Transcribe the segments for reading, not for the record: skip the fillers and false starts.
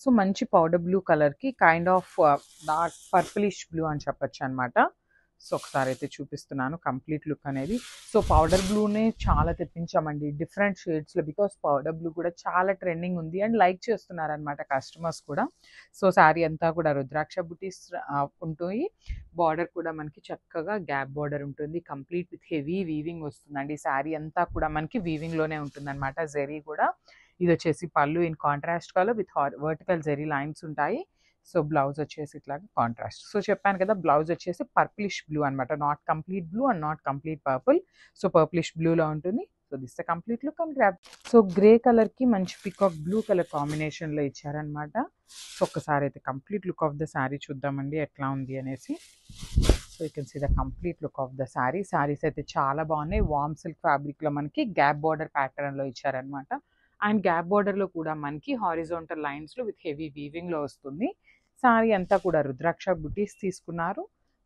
So మంచి powder blue కలర్కి kind of dark purplish blue అని చెప్పొచ్చు అనమాట. సో ఒకసారి అయితే చూపిస్తున్నాను కంప్లీట్ లుక్ అనేది. సో పౌడర్ బ్లూనే చాలా తెప్పించామండి డిఫరెంట్ షేడ్స్లో, బికాస్ పౌడర్ బ్లూ కూడా చాలా ట్రెండింగ్ ఉంది అండ్ లైక్ చేస్తున్నారనమాట కస్టమర్స్ కూడా. సో శారీ అంతా కూడా రుద్రాక్ష బుటీస్ ఉంటుంది. బార్డర్ కూడా మనకి చక్కగా గ్యాప్ బార్డర్ ఉంటుంది, కంప్లీట్ విత్ హెవీ వీవింగ్ వస్తుందండి. శారీ అంతా కూడా మనకి వీవింగ్లోనే ఉంటుంది అనమాట. జెరీ కూడా ఇది వచ్చేసి pallu in contrast colour with vertical zari lines ఉంటాయి. సో బ్లౌజ్ వచ్చేసి ఇట్లాగా కాంట్రాస్ట్. సో చెప్పాను కదా బ్లౌజ్ వచ్చేసి పర్పులిష్ బ్లూ అనమాట, not complete blue and not complete purple. So purplish బ్లూలో ఉంటుంది. So this the complete look and గ్రాప్. సో గ్రే కలర్కి మంచి పికాక్ బ్లూ కలర్ కాంబినేషన్లో ఇచ్చారనమాట. సో ఒక్కసారి అయితే complete look of the sari చూద్దామండి ఎట్లా ఉంది అనేసి. So you can see the complete look of the sari. Saris అయితే చాలా బాగున్నాయి. వామ్ సిల్క్ ఫ్యాబ్రిక్లో మనకి గ్యాప్ బార్డర్ ప్యాటర్న్లో ఇచ్చారనమాట. అండ్ గ్యాప్ బార్డర్లో కూడా మనకి హారిజాంటల్ లైన్స్లో విత్ హెవీ వీవింగ్లో వస్తుంది. శారీ అంతా కూడా రుద్రాక్ష బుటీస్ తీసుకున్నారు.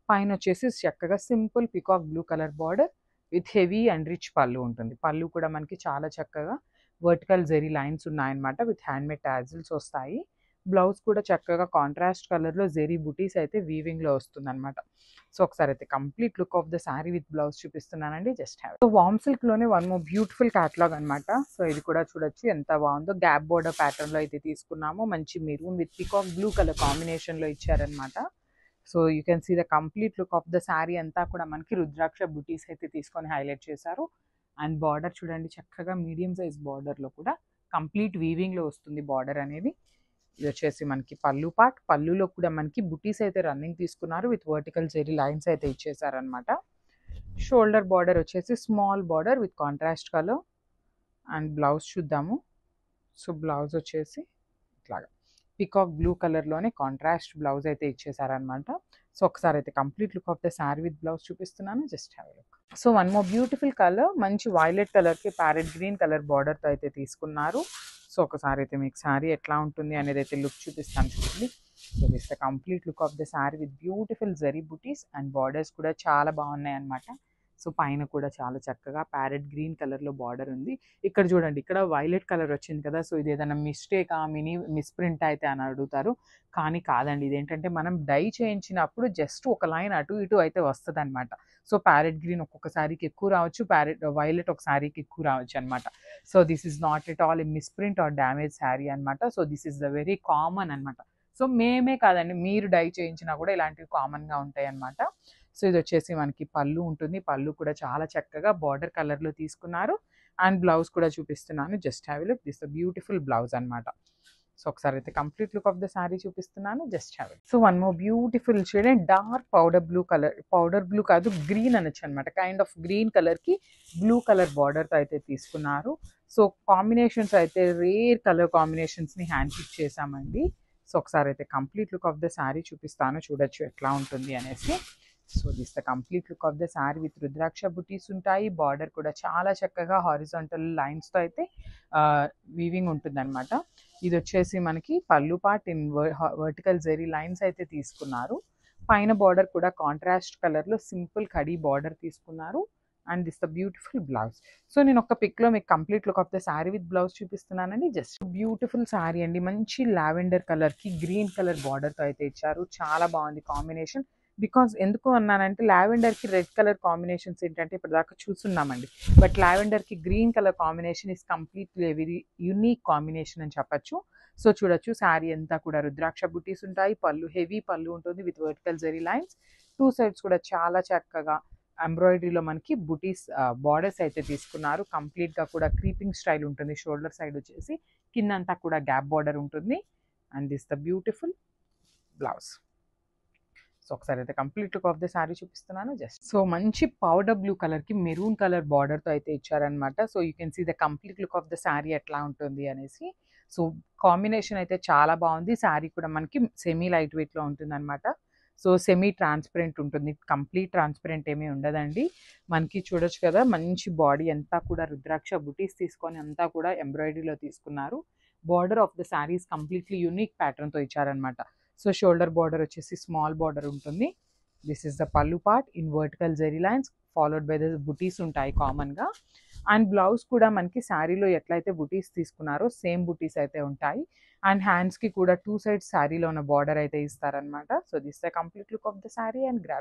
పైన వచ్చేసి చక్కగా simple peacock blue colour border with heavy and rich పళ్ళు ఉంటుంది. పళ్ళు కూడా మనకి చాలా చక్కగా వర్టికల్ జెరీ లైన్స్ ఉన్నాయన్నమాట, విత్ హ్యాండ్మేడ్ టాజిల్స్ వస్తాయి. బ్లౌజ్ కూడా చక్కగా కాంట్రాస్ట్ కలర్లో జెరీ బుటీస్ అయితే వీవింగ్లో వస్తుంది అనమాట. సో ఒకసారి అయితే complete look of the sari with blouse చూపిస్తున్నానండి. Just have. సో వామ్ సిల్క్లోనే వన్ మోర్ బ్యూటిఫుల్ క్యాటలాగ్ అనమాట. సో ఇది కూడా చూడొచ్చు ఎంత బాగుందో. గ్యాప్ బోర్డర్ ప్యాటర్న్లో అయితే తీసుకున్నాము. మంచి maroon with peacock blue colour కాంబినేషన్లో ఇచ్చారనమాట. So you can see the complete look of the sari అంతా కూడా మనకి రుద్రాక్ష బుటీస్ అయితే తీసుకొని హైలైట్ చేశారు. అండ్ బార్డర్ చూడండి చక్కగా మీడియం సైజ్ బార్డర్లో కూడా కంప్లీట్ వీవింగ్లో వస్తుంది బార్డర్ అనేది. ఇది వచ్చేసి మనకి పళ్ళు పార్ట్. పళ్ళులో కూడా మనకి బుటీస్ అయితే రన్నింగ్ తీసుకున్నారు, విత్ వర్టికల్ జెరీ లైన్స్ అయితే ఇచ్చేసారనమాట. షోల్డర్ బార్డర్ వచ్చేసి small border with contrast colour. And blouse చూద్దాము. సో బ్లౌజ్ వచ్చేసి ఇట్లాగా పికాక్ బ్లూ కలర్లోనే కాంట్రాస్ట్ బ్లౌజ్ అయితే ఇచ్చేసారనమాట. సో ఒకసారి అయితే complete look of the sari with blouse చూపిస్తున్నాను. Just have look. So one more beautiful colour, మంచి వైలెట్ కలర్కి ప్యారెట్ గ్రీన్ కలర్ బార్డర్తో అయితే తీసుకున్నారు. సో ఒకసారి అయితే మీకు శారీ ఎట్లా ఉంటుంది అనేది అయితే లుక్ చూపిస్తాను చూడండి. So this the complete look of the sari with beautiful zari buttis and borders కూడా చాలా బాగున్నాయి అనమాట. సో పైన కూడా చాలా చక్కగా ప్యారెట్ గ్రీన్ కలర్లో బార్డర్ ఉంది. ఇక్కడ చూడండి ఇక్కడ వైలెట్ కలర్ వచ్చింది కదా. సో ఇది ఏదైనా మిస్టేక్ మిస్ప్రింట్ అయితే అని అడుగుతారు, కానీ కాదండి. ఇదేంటంటే మనం డై చేయించినప్పుడు జస్ట్ ఒక లైన్ అటు ఇటు అయితే వస్తుంది అనమాట. సో ప్యారెట్ గ్రీన్ ఒక్కొక్క శారీకి ఎక్కువ రావచ్చు, వైలెట్ ఒక శారీకి ఎక్కువ రావచ్చు అనమాట. So this is not at all a misprint or damage sari అనమాట. So this is the very common అనమాట. సో మేమే కాదండి, మీరు డై చేయించినా కూడా ఇలాంటివి కామన్గా ఉంటాయి అనమాట. సో ఇది వచ్చేసి మనకి పళ్ళు ఉంటుంది. పళ్ళు కూడా చాలా చక్కగా బార్డర్ కలర్లో తీసుకున్నారు. అండ్ బ్లౌజ్ కూడా చూపిస్తున్నాను. Just have look. This beautiful blouse అనమాట. సో ఒకసారి అయితే complete look of the sari చూపిస్తున్నాను. Just have it. So one more beautiful shade and dark powder blue colour, powder blue కాదు గ్రీన్ అనొచ్చు అనమాట. కైండ్ ఆఫ్ గ్రీన్ కలర్కి బ్లూ కలర్ బార్డర్తో అయితే తీసుకున్నారు. సో కాంబినేషన్స్ అయితే రేర్ కలర్ కాంబినేషన్స్ని హ్యాండ్ పిక్ చేసామండి. సో ఒకసారి అయితే complete look of the sari చూపిస్తాను, చూడొచ్చు ఎట్లా ఉంటుంది అనేసి. So this the complete look of the sari with rudraksha బుటీస్ ఉంటాయి. బార్డర్ కూడా చాలా చక్కగా హారిజాంటల్ లైన్స్తో అయితే వీవింగ్ ఉంటుందన్నమాట. ఇది వచ్చేసి మనకి పళ్ళు part in vertical zari lines అయితే తీసుకున్నారు. పైన బార్డర్ కూడా కాంట్రాస్ట్ కలర్లో సింపుల్ కడీ బార్డర్ తీసుకున్నారు. And this the beautiful blouse. So నేను ఒక పిక్లో మీకు complete look of the sari with blouse చూపిస్తున్నానండి. జస్ట్ బ్యూటిఫుల్ శారీ అండి. మంచి లావెండర్ కలర్కి గ్రీన్ కలర్ బార్డర్తో అయితే ఇచ్చారు. చాలా బాగుంది కాంబినేషన్. బికాజ్ ఎందుకు అన్నానంటే లావెండర్కి రెడ్ కలర్ కాంబినేషన్స్ ఏంటంటే ఇప్పటిదాకా చూస్తున్నామండి, బట్ లావెండర్కి green colour combination is completely very unique combination అని చెప్పచ్చు. సో చూడొచ్చు శారీ అంతా కూడా రుద్రాక్ష బుటీస్ ఉంటాయి. పళ్ళు హెవీ పళ్ళు ఉంటుంది with vertical zari lines. Two sides కూడా చాలా చక్కగా ఎంబ్రాయిడరీలో మనకి బుటీస్ బార్డర్స్ అయితే తీసుకున్నారు. కంప్లీట్గా కూడా క్రీపింగ్ స్టైల్ ఉంటుంది. షోల్డర్ సైడ్ వచ్చేసి కిందంతా కూడా గ్యాప్ బార్డర్ ఉంటుంది. And this the beautiful blouse. So ఒకసారి అయితే complete look of the sari చూపిస్తున్నాను. జస్ట్ సో మంచి పౌడర్ బ్లూ కలర్కి మెరూన్ కలర్ బార్డర్తో అయితే ఇచ్చారనమాట. So you can see the complete look of the sari ఎట్లా ఉంటుంది అనేసి. సో కాంబినేషన్ అయితే చాలా బాగుంది. శారీ కూడా మనకి సెమీ లైట్ వెయిట్లో ఉంటుంది అనమాట. సో సెమీ ట్రాన్స్పరెంట్ ఉంటుంది, కంప్లీట్ ట్రాన్స్పరెంట్ ఏమీ ఉండదండి. మనకి చూడొచ్చు కదా మంచి బాడీ అంతా కూడా రుద్రాక్ష బుటీస్ తీసుకొని అంతా కూడా ఎంబ్రాయిడరీలో తీసుకున్నారు. Border of the saris completely unique ప్యాటర్న్తో ఇచ్చారనమాట. సో షోల్డర్ బార్డర్ వచ్చేసి స్మాల్ బార్డర్ ఉంటుంది. This is the pallu part in vertical zari lines followed by the బుటీస్ ఉంటాయి కామన్గా. అండ్ బ్లౌజ్ కూడా మనకి శారీలో ఎట్లయితే బుటీస్ తీసుకున్నారో సేమ్ బుటీస్ అయితే ఉంటాయి. అండ్ హ్యాండ్స్కి కూడా 2 సైడ్స్ శారీలో ఉన్న బార్డర్ అయితే ఇస్తారనమాట. So this the complete look of the sari and grab.